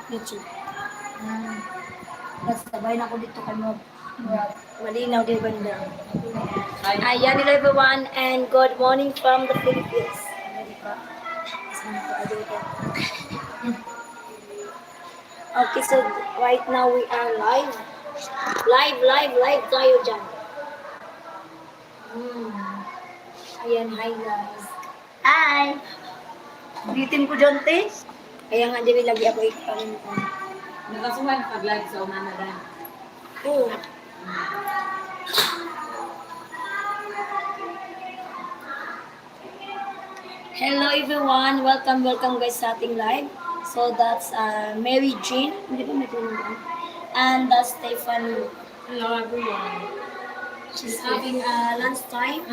YouTube. Sabay na ako dito kay mo. Malinaw di banda. Ayan, hello everyone and good morning from the Philippines. Okay, so right now we are live. Live tayo dyan. Ayan, hi guys. Hi! Bitin ko dyan, te. Kaya nga din lagi ako ikaw. Nakasuhan pag-live sa umana na. Oo. Hello everyone, welcome guys sa ating live. So that's Mary Jean, hindi ba may tulungan? And that's Stephanie. Hello everyone. She's having lunch time.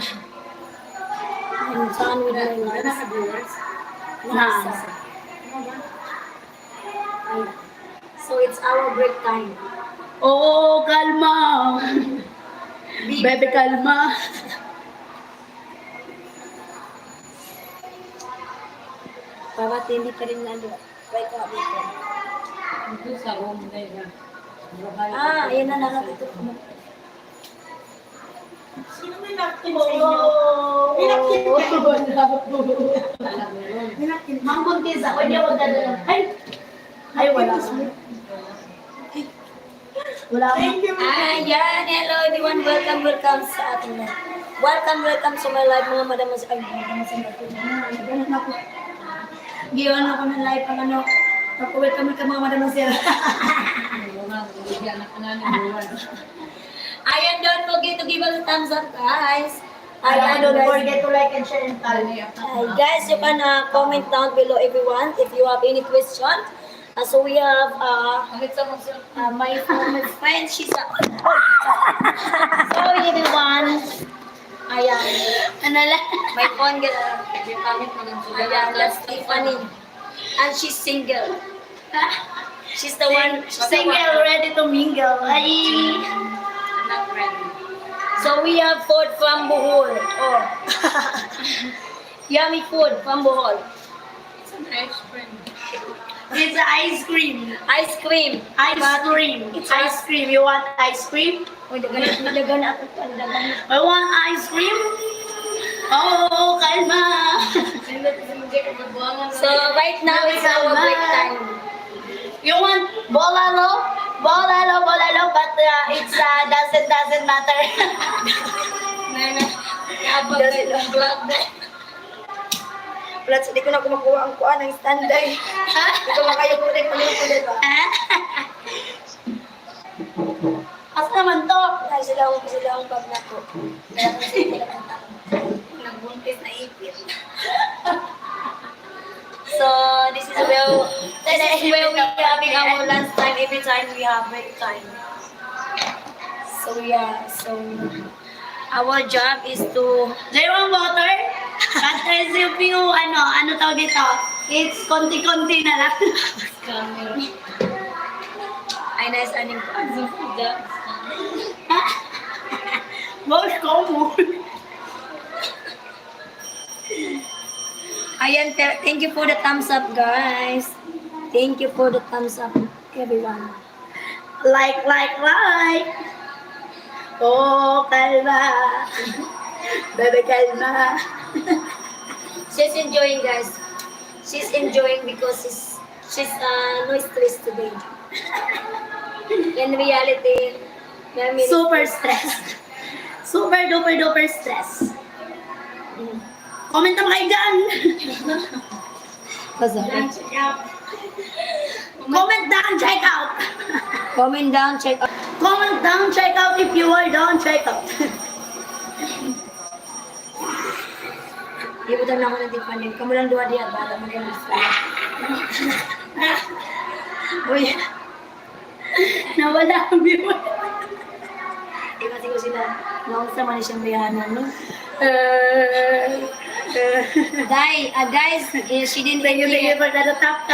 I'm done with my Wala lunch. na ka-viewers? Nice. So it's our break time. Oo, kalma. Bebe, kalma. Para hindi pa rin nalo. Right now dito. Ito sa home na yun. Ayan na lang ito. Sino may napkin sa inyo? Minapkin kayo. Alam mo yun. Minapkin. Mang buntis ako, hindi ako dala. Ay, wala. Wala ako. Ayan, hello everyone. Welcome sa ating live. Welcome to my live mga madam. Ay, madam sa Ganun ako. Giwan ako ng live pang ano. Welcome ka mga madam sir. Ayan, don't forget to give us a thumbs up, guys. Ayan, don't guys. forget to like and share and follow. Guys, you can comment down below everyone if you have any question. So we have my friend, she's sorry everyone. Ayan. Ano lang? My phone ayan, that's Stephanie. And she's single. She's the one. Single, ready to mingle. Ay! Not ready. So we have food from Bohol. Oh. Yummy food from Bohol. It's an ice cream. It's ice cream. Ice cream. Ice cream. It's ice cream. You want ice cream? Uy, dagan ako. Dagan. I want ice cream. Oh, kalma. So right now it's our break time. You want bolalo? Bolalo, but it's doesn't matter. Plus, hindi ko na kumakuha ang kuha ng standard. Hindi ko makaya ko rin ulit ba? As naman to. Dahil sila ang pag na ko. Kaya ko sila nagbuntis na ipit. So, this is where we are having our lunch time every time we have break time. So, our job is to... Do you want water? At if you, ano tawag dito? It's konti-konti na lang. Ay, nice aning ko. Most common. Ayan, thank you for the thumbs up, guys. Thank you for the thumbs up, everyone. Like. Oh, kalma. Bebe, kalma. She's enjoying, guys. She's enjoying because she's no stress today. In reality, Super stress. Super duper stress. Comment naman kayo dyan. Comment down, check out. Comment down, check out. Comment down, check out if you are down, check out. Ibutan na ako ng tipanin. Kamu lang dua dia para magaling sila. Uy, Nawala ang viewer. kasi ko sila. Naunsa man siyang bayanan, no? Guys, she didn't Thank you for the tap.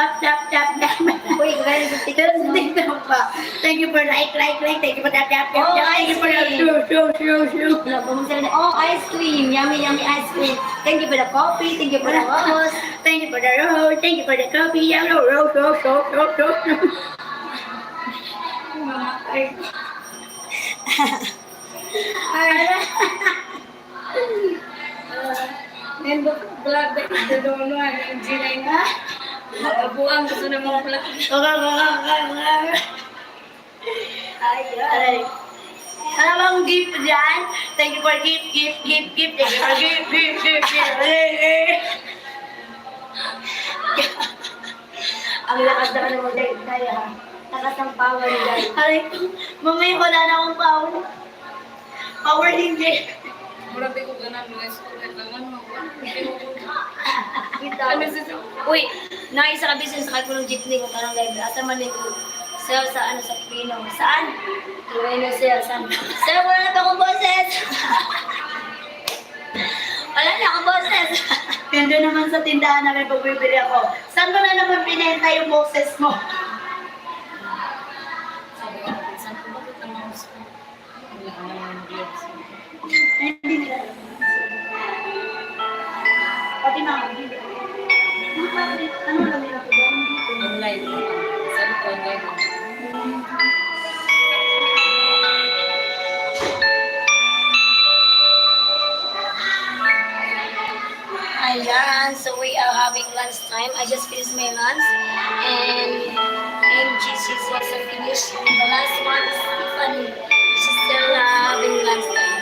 Uy, guys, There's TikTok pa. Thank you for like. Thank you for that tap. Oh, Thank you for the ice cream. show. Wala pa mong sabi na, oh, ice cream. Yummy ice cream. Thank you for the coffee. Thank you for the rose. Thank you for the rose. Thank you for the coffee. Yellow rose. Nendo vlog ba ito doon ang ginay na. Buang gusto na mga vlog. Aray. Ano bang gift dyan? Thank you for gift. Thank you for gift. Ang lakas na ano mo, Day, ha? Lakas ng power ni Day. Aray, mamaya wala na akong power. Power hindi. Mura ko ganan mga school at naman mo. Kita. Uy, naisa ka business kahit mo ng jeepney ko parang live. Asa man ko sell sa ano sa Pino. Saan? Tuwino sell. Saan? Sir, wala na akong boses. Wala na akong boses. Ganda naman sa tindahan namin pag bibili ako. Saan mo na naman pinenta yung boses mo? Sabi ko, saan ko ba ito ang mga school? Wala ka naman mag-vlogs. Hindi nila. Pati mga hindi. Ano lang nila ito? Online. Saan ko online? Ayan, so we are having lunch time. I just finished my lunch and she's also finished. The last one is Tiffany. She's still having lunch time.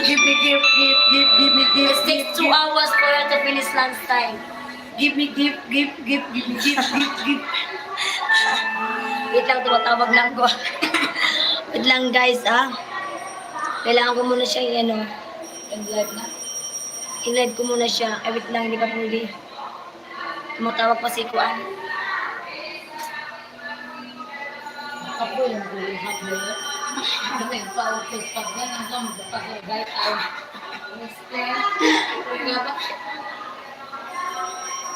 Give me gift. It takes 2 hours for her to finish lunch time. Give me gift. Wait lang, tumatawag lang ko. Wait lang guys, Kailangan ko muna siya Live na. i-live ko muna siya. Wait lang, hindi pa pwede. Tumatawag pa si Kuan. Ako yung bulihat na yun. Ano yung pa-office pag yan hanggang pag-gay tayo.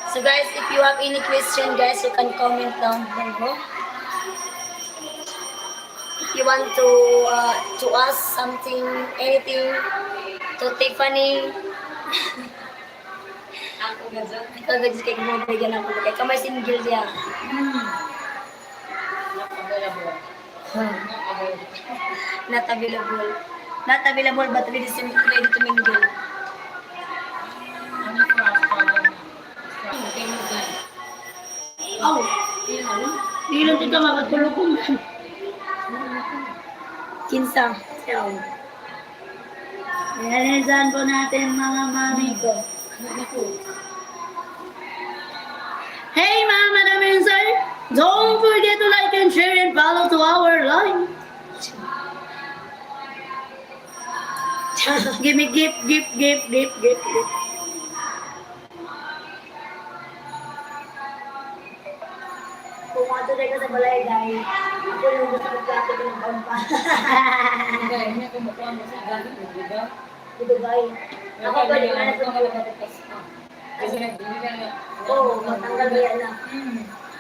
So guys, if you have any question guys, you can comment down below. If you want to ask something, anything to Tiffany, Ako gazan. ikaw guys, kaya mo bigyan ako. Kaya kamay single siya. Available. Not available. Not available but ready to mingle. Ano yung crush pa lang? Okay mo dyan. Oh, Yun ano? hindi lang dito makatulog ko. Kinsa. Realizahan po natin mga mami ko. Hey mga madam and sir, don't forget to like and share and follow to our line. Give me gift. Kung ato tayo sa balay guys, ako yung gusto ko plato ko ng pampa. Hindi, hindi ako makuha mo sa gamit mo, di ba? Dito guys. Ako ba di na Ako kasi nagbili ka. Oo, matanggal ba yan na.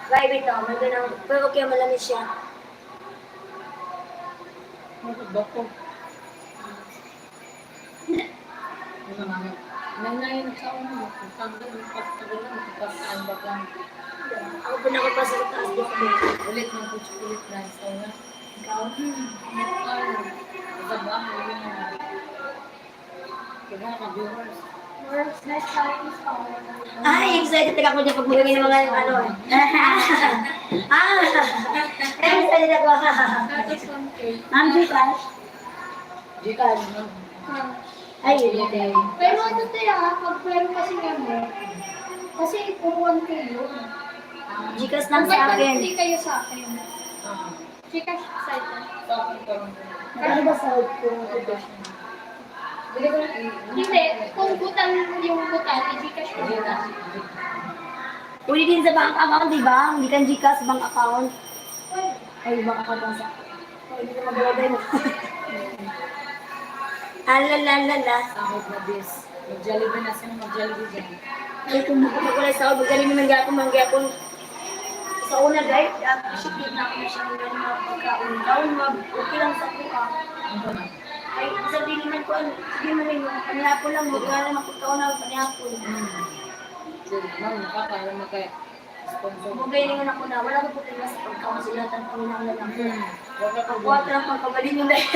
Guys, ito, may ganang, pero okay malamis siya. Bako. Nanay sa una, tanggal yung pagkagulan, pagkakaan ba lang. Ako po nakapasa sa taas dito. Ulit ng kulit na sa una. Ikaw? Sa bahay yun na. Kaya ka-viewers. Ay, excited ako dyan pag magiging ng mga ano. Excited ako. Ma'am Gcash. Gcash, no? Ay, hindi. Pero ano tayo pag meron kasi ano, kasi kung 1K yun. Gcash lang sa akin. Hindi kayo sa akin. Ah, Gcash site. sa akin parang Ano ba sa ko? Hindi ko na Hindi, kung butal yung butal, i-Gcash ko. Pwede din sa bank account, di ba? Hindi kan Gcash bank account. Ay, bank account lang sa. Ay, hindi ka magalagay mo. Alalalala. Sahod na bis. Mag-Jollibee na sino mag-Jollibee dyan. Ay, kung magpapagulay sa ako, galing naman mangyapon. Sa una, guys, shipit na ako na siya ng mga pagkaon. Kaon, okay lang sa kuha. Ano na? Ay, sabihin naman ko, sige man rin, panihapon lang, magkala na magkakaon na panihapon. Sige, ma'am, nakakaalam na kaya. Sponsor. Mugay naman ako na, wala ko po tayo sa pagkaon sila, tanong na lang. Wala ka Pagkuha problema. lang pagkabalin yung dahil.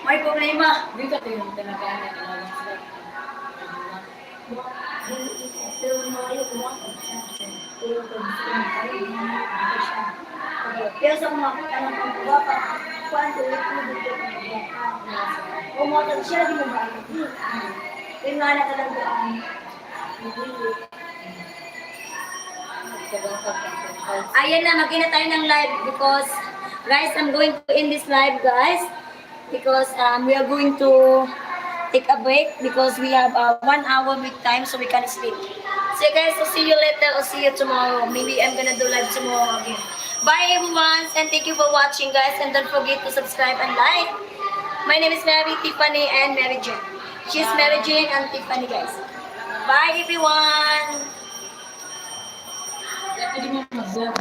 May problema. Di ka tayo yung tinakaan na kailangan sila. Pero mga yun, kumuha ko siya. Pero kung gusto mo kayo, hindi siya. Pero sa mga tanong ng kuha pa, kuhaan ko, ulit mo dito ng kuha pa. Kumuha siya, di mo ba? Yung nga na talagang ayan na, mag-ina tayo ng live because guys, I'm going to end this live guys because we are going to take a break because we have 1 hour break time so we can sleep. So guys, I'll see you later or see you tomorrow. Maybe I'm gonna do live tomorrow again. Bye everyone and thank you for watching guys and don't forget to subscribe and like. My name is Mary, Tiffany and Mary Jane. She's Mary Jane and Tiffany guys. Bye everyone! Hindi mo mag-vlog.